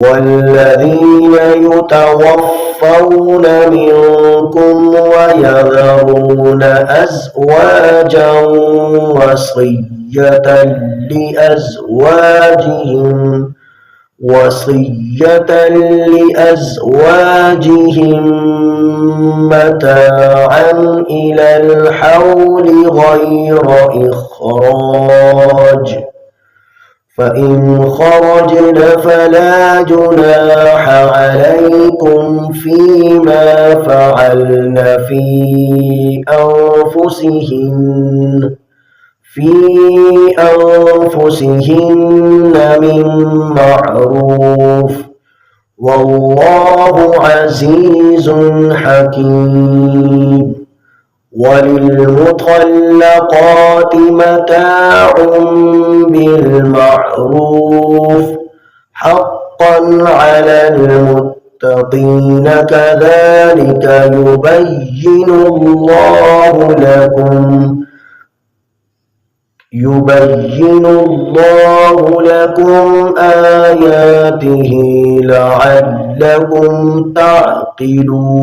والذين يتوفون منكم ويذرون أزواجا وصية لأزواجهم متاعا إلى الحول غير إخراج، فإن خرجن فلا جناح عليكم فيما فعلن في أنفسهن من معروف، والله عزيز حكيم. وللمطلقات متاع بالمعروف حقا على المتقين، كذلك يبين الله لكم آياته لعلكم تعقلون.